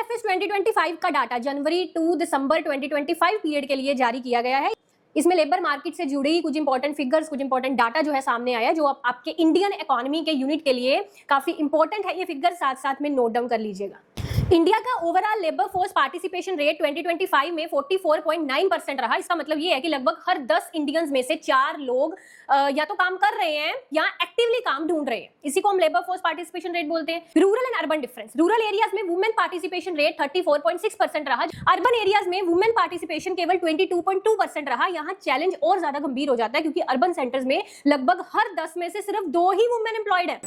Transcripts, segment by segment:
INFS 2025 का data जनवरी to दिसंबर 2025 पीरियड के लिए जारी किया गया है। इसमें लेबर मार्केट से जुड़ी कुछ इंपॉर्टेंट फिगर्स, कुछ इंपॉर्टेंट डाटा जो है सामने आया, जो आपके इंडियन इकोनॉमी के यूनिट के लिए काफी इंपॉर्टेंट है। ये फिगर साथ साथ में नोट डाउन कर लीजिएगा। इंडिया का overall labour force participation rate 2025 में 44.9% रहा। इसका मतलब ये है कि लगभग हर 10 इंडियंस में से 4 लोग या तो काम कर रहे हैं या एक्टिवली काम ढूंढ रहे हैं। इसी को हम लेबर फोर्स पार्टिसिपेशन रेट बोलते हैं। Rural and urban difference, rural areas में वुमेन पार्टिसिपेशन रेट 34.6% रहा। अर्बन एरियाज में वुमेन पार्टिसिपेशन केवल 22.2% रहा। यहाँ चैलेंज और ज्यादा गंभीर हो जाता है क्योंकि अर्बन सेंटर्स में लगभग हर 10 में से सिर्फ 2 ही वुमेन एम्प्लॉयड है।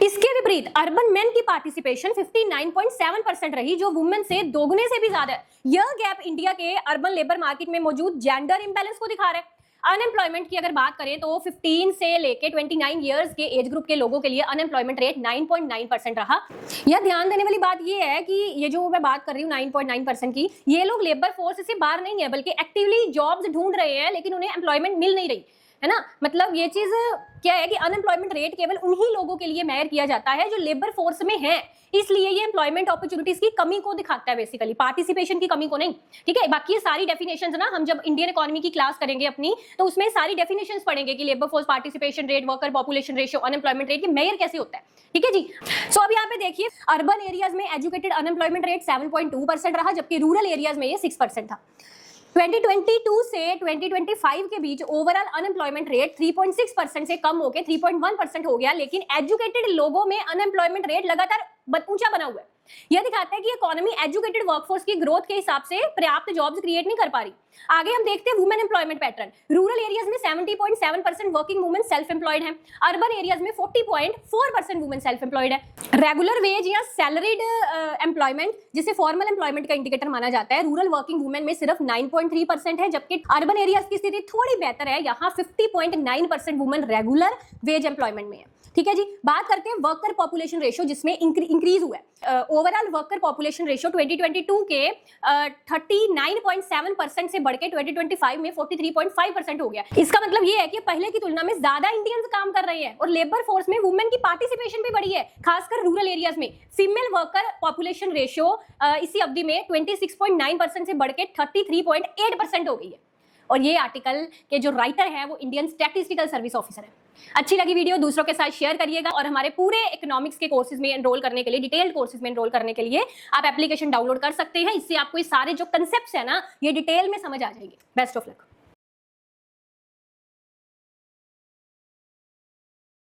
इसके विपरीत अर्बन मेन की पार्टिसिपेशन 59.7% रही, जो वुमेन से दोगुने से भी ज्यादा है। यह गैप इंडिया के अर्बन लेबर मार्केट में मौजूद जेंडर इंबैलेंस को दिखा रहा है। अनएम्प्लॉयमेंट की अगर बात करें तो 15 से लेके 29 इयर्स के एज ग्रुप के लोगों के लिए अनएम्प्लॉयमेंट रेट 9.9% रहा। यह ध्यान देने वाली बात यह है कि ये जो मैं बात कर रही हूँ 9.9% की, ये लोग लेबर फोर्स से बाहर नहीं है बल्कि एक्टिवली जॉब्स ढूंढ रहे हैं, लेकिन उन्हें एम्प्लॉयमेंट मिल नहीं रही है ना। मतलब ये चीज क्या है कि अनएम्प्लॉयमेंट रेट केवल उन्हीं लोगों के लिए मेजर किया जाता है जो लेबर फोर्स में है, इसलिए ये एम्प्लॉयमेंट अपॉर्चुनिटीज की कमी को दिखाता है, बेसिकली पार्टिसिपेशन की कमी को नहीं। ठीक है, बाकी ये सारी डेफिनेशंस ना हम जब इंडियन इकोनॉमी की क्लास करेंगे अपनी, तो उसमें सारी डेफिनेशंस पढ़ेंगे कि labour force participation rate, worker population ratio, unemployment rate, ये मेजर कैसे होता है। ठीक है जी। सो अब यहाँ पे देखिए, अर्बन एरियाज में एजुकेटेड अनएम्प्लॉयमेंट रेट 7.2% रहा, जबकि रूरल एरियाज में ये 6% था। 2022 से 2025 के बीच ओवरऑल अनएम्प्लॉयमेंट रेट 3.6% से कम होकर 3.1% हो गया, लेकिन एजुकेटेड लोगों में अनएम्प्लॉयमेंट रेट लगातार ऊंचा बना हुआ है। यह दिखाता है कि इकोनॉमी एजुकेटेड वर्कफोर्स की ग्रोथ के हिसाब से पर्याप्त जॉब्स क्रिएट नहीं कर पा रही। आगे हम देखते हैं women employment pattern. Rural areas में 70.7% वर्किंग वुमेन सेल्फ एम्प्लॉयड है। अर्बन एरियाज में 40.4% वुमेन सेल्फ एम्प्लॉयड है। रेगुलर वेज या सैलरीड एम्प्लॉयमेंट, जिसे फॉर्मल एम्प्लॉयमेंट का इंडिकेटर माना जाता है, रूरल वर्किंग वुमेन में सिर्फ 9.3% है, जबकि अर्बन एरियाज की स्थिति थोड़ी बेहतर है। यहाँ 50.9% वुमेन रेगुलर वेज एम्प्लॉयमेंट में है। ठीक है जी। बात करते हैं वर्कर पॉपुलेशन रेशियो, जिसमें इंक्रीज हुआ है। ओवरऑल वर्कर पॉपुलेशन रेशियो 2022 के 39.7% से बढ़ के 2025 में 43.5% हो गया। इसका मतलब ये है कि पहले की तुलना में ज्यादा इंडियंस काम कर रहे हैं और लेबर फोर्स में वुमेन की पार्टिसिपेशन भी बढ़ी है, खासकर रूरल एरियाज में। फीमेल वर्कर पॉपुलेशन रेशियो इसी अवधि में 26.9% से बढ़ के 33.8% हो गई है। और ये आर्टिकल के जो राइटर है वो इंडियन स्टैटिस्टिकल सर्विस ऑफिसर है। अच्छी लगी वीडियो, दूसरों के साथ शेयर करिएगा, और हमारे पूरे इकोनॉमिक्स के कोर्सेज में एनरोल करने के लिए, डिटेल्ड कोर्सेज में एनरोल करने के लिए आप एप्लीकेशन डाउनलोड कर सकते हैं। इससे आपको ये सारे जो कंसेप्ट्स है ना, ये डिटेल में समझ आ जाएंगे। Best of luck.